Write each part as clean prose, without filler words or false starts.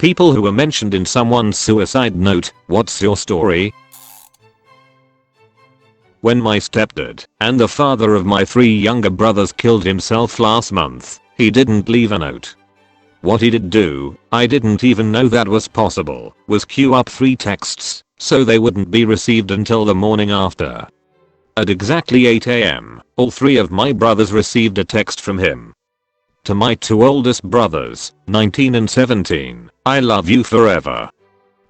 People who were mentioned in someone's suicide note. What's your story? When my stepdad and the father of my 3 younger brothers killed himself last month, he didn't leave a note. What he did do, I didn't even know that was possible, was queue up 3 texts so they wouldn't be received until the morning after. At exactly 8 AM, all 3 of my brothers received a text from him. To my 2 oldest brothers, 19 and 17, I love you forever.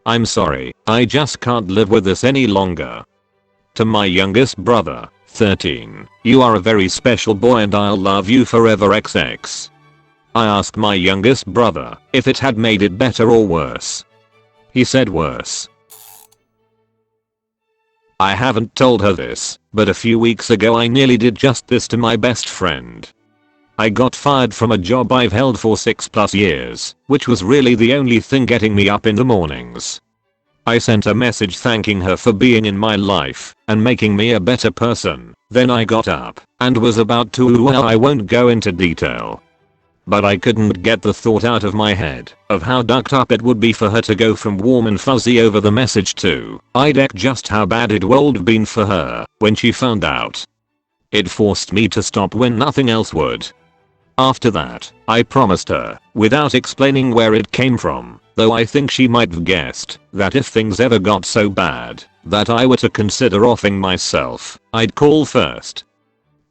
I'm sorry, I just can't live with this any longer. To my youngest brother, 13, you are a very special boy and I'll love you forever XX. I asked my youngest brother if it had made it better or worse. He said worse. I haven't told her this, but a few weeks ago I nearly did just this to my best friend. I got fired from a job I've held for 6+ years, which was really the only thing getting me up in the mornings. I sent a message thanking her for being in my life and making me a better person. Then I got up and was about to I won't go into detail. But I couldn't get the thought out of my head of how ducked up it would be for her to go from warm and fuzzy over the message to I'd just how bad it would have been for her when she found out. It forced me to stop when nothing else would. After that, I promised her, without explaining where it came from, though I think she might have guessed, that if things ever got so bad that I were to consider offing myself, I'd call first.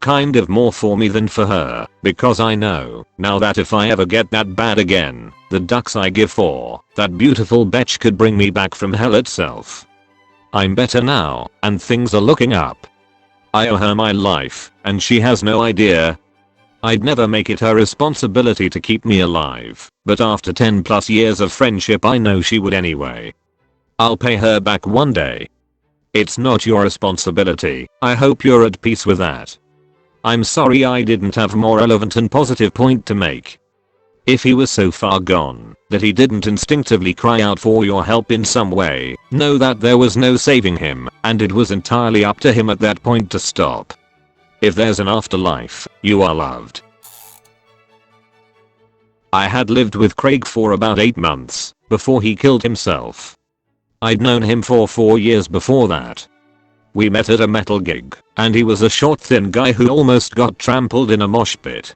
Kind of more for me than for her, because I know now that if I ever get that bad again, the ducks I give for that beautiful bitch could bring me back from hell itself. I'm better now, and things are looking up. I owe her my life, and she has no idea. I'd never make it her responsibility to keep me alive, but after 10+ years of friendship I know she would anyway. I'll pay her back one day. It's not your responsibility. I hope you're at peace with that. I'm sorry I didn't have a more relevant and positive point to make. If he was so far gone that he didn't instinctively cry out for your help in some way, know that there was no saving him, and it was entirely up to him at that point to stop. If there's an afterlife, you are loved. I had lived with Craig for about 8 months before he killed himself. I'd known him for 4 years before that. We met at a metal gig, and he was a short thin guy who almost got trampled in a mosh pit.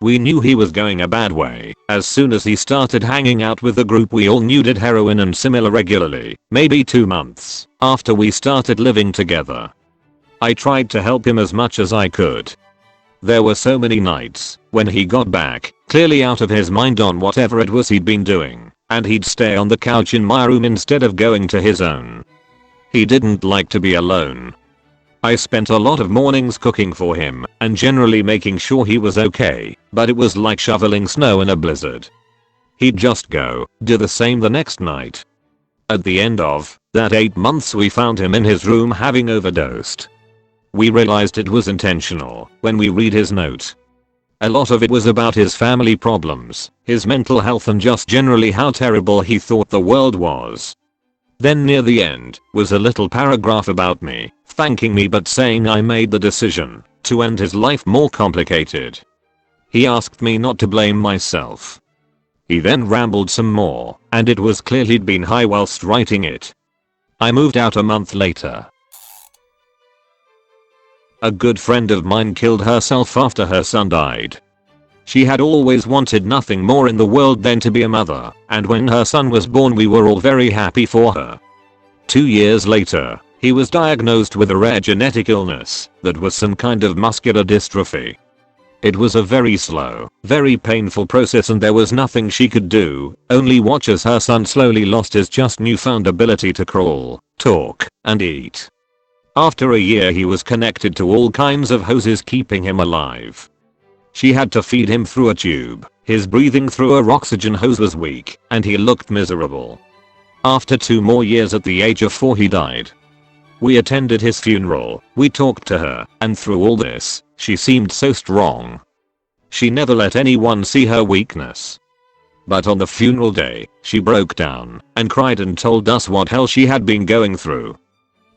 We knew he was going a bad way as soon as he started hanging out with the group we all knew did heroin and similar regularly, maybe 2 months after we started living together. I tried to help him as much as I could. There were so many nights when he got back, clearly out of his mind on whatever it was he'd been doing, and he'd stay on the couch in my room instead of going to his own. He didn't like to be alone. I spent a lot of mornings cooking for him and generally making sure he was okay, but it was like shoveling snow in a blizzard. He'd just go do the same the next night. At the end of that 8 months we found him in his room having overdosed. We realized it was intentional when we read his note. A lot of it was about his family problems, his mental health and just generally how terrible he thought the world was. Then near the end was a little paragraph about me, thanking me but saying I made the decision to end his life more complicated. He asked me not to blame myself. He then rambled some more, and it was clear he'd been high whilst writing it. I moved out a month later. A good friend of mine killed herself after her son died. She had always wanted nothing more in the world than to be a mother, and when her son was born we were all very happy for her. 2 years later, he was diagnosed with a rare genetic illness that was some kind of muscular dystrophy. It was a very slow, very painful process and there was nothing she could do, only watch as her son slowly lost his just newfound ability to crawl, talk, and eat. After a year he was connected to all kinds of hoses keeping him alive. She had to feed him through a tube, his breathing through a oxygen hose was weak, and he looked miserable. After 2 more years at the age of 4 he died. We attended his funeral, we talked to her, and through all this, she seemed so strong. She never let anyone see her weakness. But on the funeral day, she broke down and cried and told us what hell she had been going through.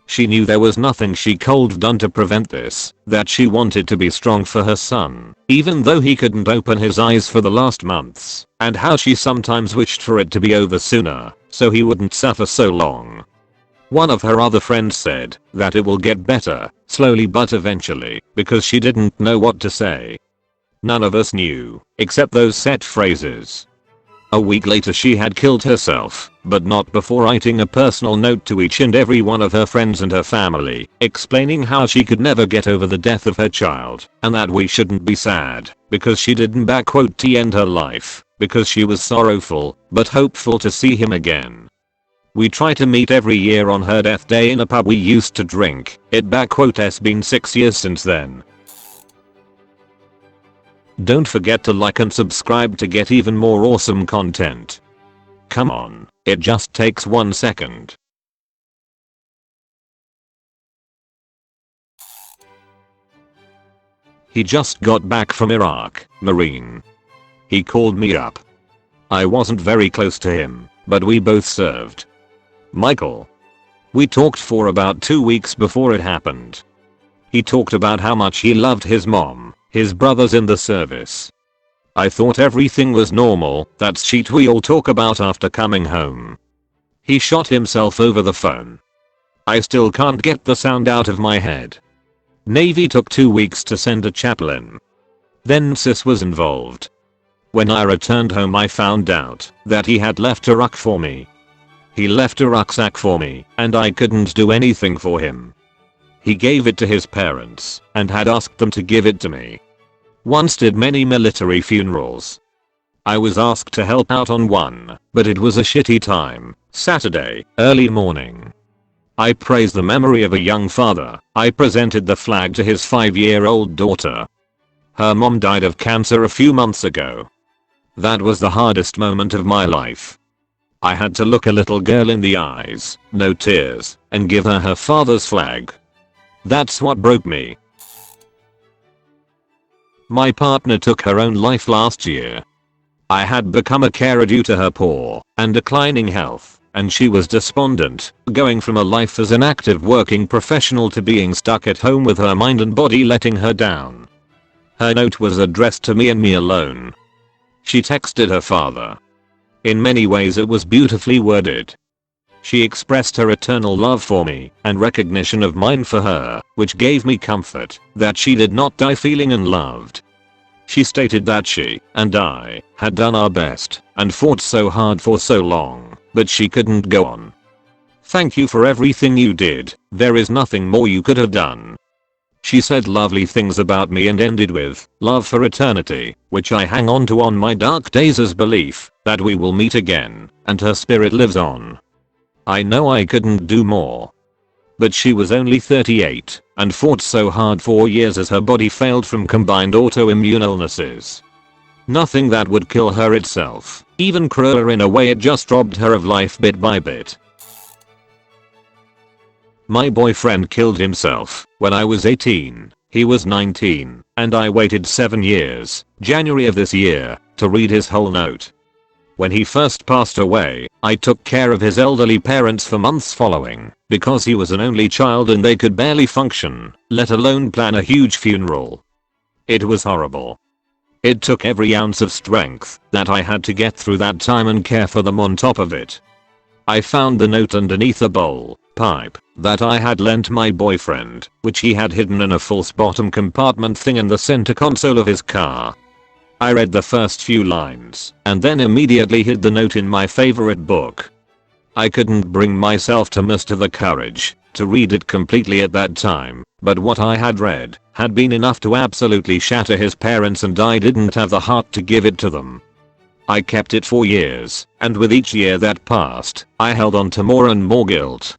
She knew there was nothing she could have done to prevent this, that she wanted to be strong for her son, even though he couldn't open his eyes for the last months, and how she sometimes wished for it to be over sooner, so he wouldn't suffer so long. One of her other friends said that it will get better, slowly but eventually, because she didn't know what to say. None of us knew, except those set phrases. A week later she had killed herself, but not before writing a personal note to each and every one of her friends and her family, explaining how she could never get over the death of her child, and that we shouldn't be sad, because she didn't end her life, because she was sorrowful, but hopeful to see him again. We try to meet every year on her death day in a pub we used to drink, it's been 6 years since then. Don't forget to like and subscribe to get even more awesome content. Come on, it just takes 1 second. He just got back from Iraq, Marine. He called me up. I wasn't very close to him, but we both served. Michael. We talked for about 2 weeks before it happened. He talked about how much he loved his mom, his brothers in the service. I thought everything was normal, that shit we all talk about after coming home. He shot himself over the phone. I still can't get the sound out of my head. Navy took 2 weeks to send a chaplain. Then sis was involved. When I returned home I found out that he had left Iraq for me. He left a rucksack for me, and I couldn't do anything for him. He gave it to his parents, and had asked them to give it to me. Once did many military funerals. I was asked to help out on one, but it was a shitty time, Saturday, early morning. I praised the memory of a young father. I presented the flag to his 5-year-old daughter. Her mom died of cancer a few months ago. That was the hardest moment of my life. I had to look a little girl in the eyes, no tears, and give her her father's flag. That's what broke me. My partner took her own life last year. I had become a carer due to her poor and declining health, and she was despondent, going from a life as an active working professional to being stuck at home with her mind and body letting her down. Her note was addressed to me and me alone. She texted her father. In many ways it was beautifully worded. She expressed her eternal love for me and recognition of mine for her, which gave me comfort that she did not die feeling unloved. She stated that she and I had done our best and fought so hard for so long, but she couldn't go on. Thank you for everything you did, there is nothing more you could have done. She said lovely things about me and ended with love for eternity, which I hang on to on my dark days as belief that we will meet again and her spirit lives on. I know I couldn't do more. But she was only 38 and fought so hard for years as her body failed from combined autoimmune illnesses. Nothing that would kill her itself, even crueler in a way, it just robbed her of life bit by bit. My boyfriend killed himself when I was 18, he was 19, and I waited 7 years, January of this year, to read his whole note. When he first passed away, I took care of his elderly parents for months following, because he was an only child and they could barely function, let alone plan a huge funeral. It was horrible. It took every ounce of strength that I had to get through that time and care for them on top of it. I found the note underneath a bowl pipe that I had lent my boyfriend, which he had hidden in a false bottom compartment thing in the center console of his car. I read the first few lines and then immediately hid the note in my favorite book. I couldn't bring myself to muster the courage to read it completely at that time, but what I had read had been enough to absolutely shatter his parents and I didn't have the heart to give it to them. I kept it for years, and with each year that passed, I held on to more and more guilt.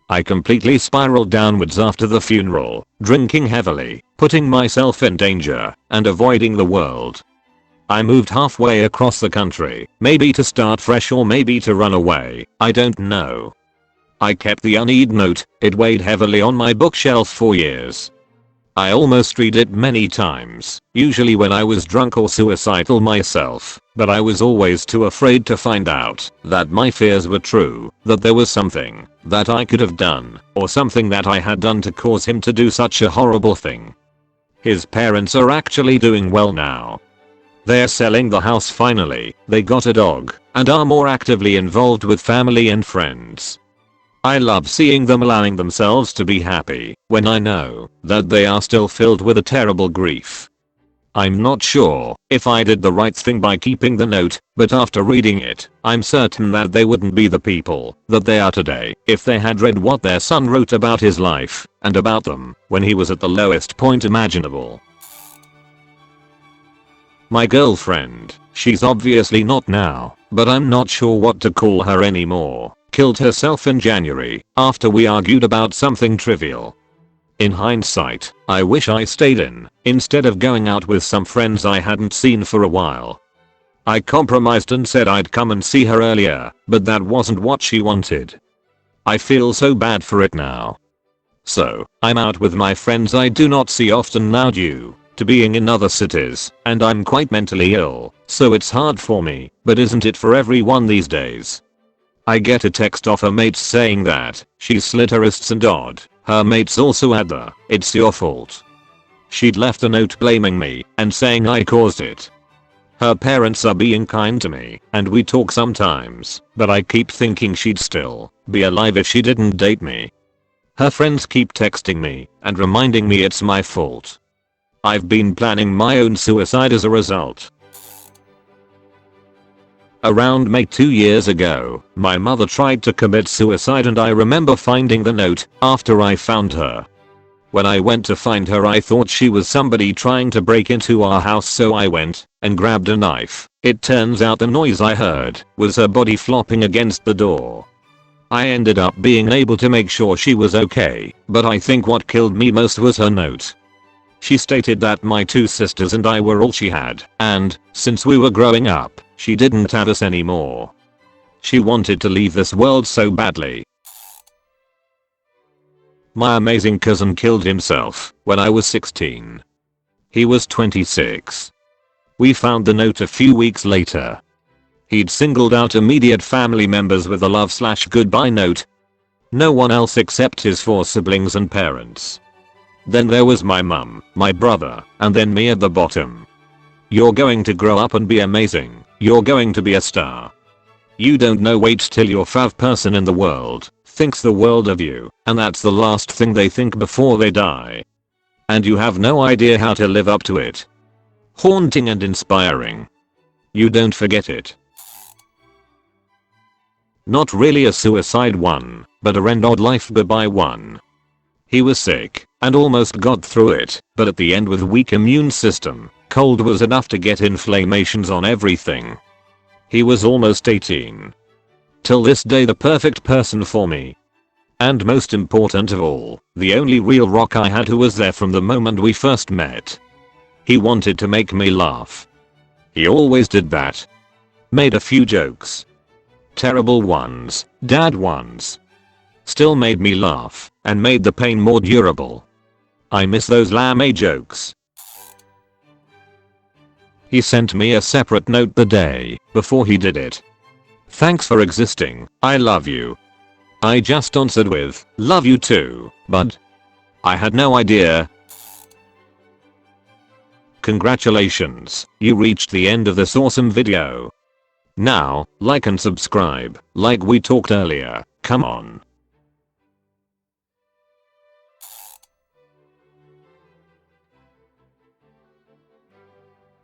I completely spiraled downwards after the funeral, drinking heavily, putting myself in danger, and avoiding the world. I moved halfway across the country, maybe to start fresh or maybe to run away, I don't know. I kept the unread note, it weighed heavily on my bookshelf for years. I almost read it many times, usually when I was drunk or suicidal myself, but I was always too afraid to find out that my fears were true, that there was something that I could have done, or something that I had done to cause him to do such a horrible thing. His parents are actually doing well now. They're selling the house finally, they got a dog, and are more actively involved with family and friends. I love seeing them allowing themselves to be happy when I know that they are still filled with a terrible grief. I'm not sure if I did the right thing by keeping the note, but after reading it, I'm certain that they wouldn't be the people that they are today if they had read what their son wrote about his life and about them when he was at the lowest point imaginable. My girlfriend, she's obviously not now, but I'm not sure what to call her anymore, killed herself in January after we argued about something trivial. In hindsight, I wish I stayed in instead of going out with some friends I hadn't seen for a while. I compromised and said I'd come and see her earlier, but that wasn't what she wanted. I feel so bad for it now. So, I'm out with my friends I do not see often now due to being in other cities, and I'm quite mentally ill, so it's hard for me, but isn't it for everyone these days? I get a text off her mates saying that she's slit her wrists and her mates also add the "it's your fault." She'd left a note blaming me and saying I caused it. Her parents are being kind to me and we talk sometimes, but I keep thinking she'd still be alive if she didn't date me. Her friends keep texting me and reminding me it's my fault. I've been planning my own suicide as a result. Around May 2 years ago, my mother tried to commit suicide and I remember finding the note after I found her. When I went to find her I thought she was somebody trying to break into our house, so I went and grabbed a knife. It turns out the noise I heard was her body flopping against the door. I ended up being able to make sure she was okay, but I think what killed me most was her note. She stated that my 2 sisters and I were all she had, and, since we were growing up, she didn't have us anymore. She wanted to leave this world so badly. My amazing cousin killed himself when I was 16. He was 26. We found the note a few weeks later. He'd singled out immediate family members with a love/goodbye note. No one else except his 4 siblings and parents. Then there was my mum, my brother, and then me at the bottom. "You're going to grow up and be amazing. You're going to be a star. You don't know, wait till your fav person in the world thinks the world of you, and that's the last thing they think before they die. And you have no idea how to live up to it." Haunting and inspiring. You don't forget it. Not really a suicide one, but a end life goodbye one. He was sick and almost got through it, but at the end with weak immune system, cold was enough to get inflammations on everything. He was almost 18. Till this day the perfect person for me. And most important of all, the only real rock I had, who was there from the moment we first met. He wanted to make me laugh. He always did that. Made a few jokes. Terrible ones, dad ones. Still made me laugh, and made the pain more durable. I miss those lame jokes. He sent me a separate note the day before he did it. "Thanks for existing, I love you." I just answered with, "Love you too, bud." I had no idea. Congratulations, you reached the end of this awesome video. Now, like and subscribe, like we talked earlier, come on.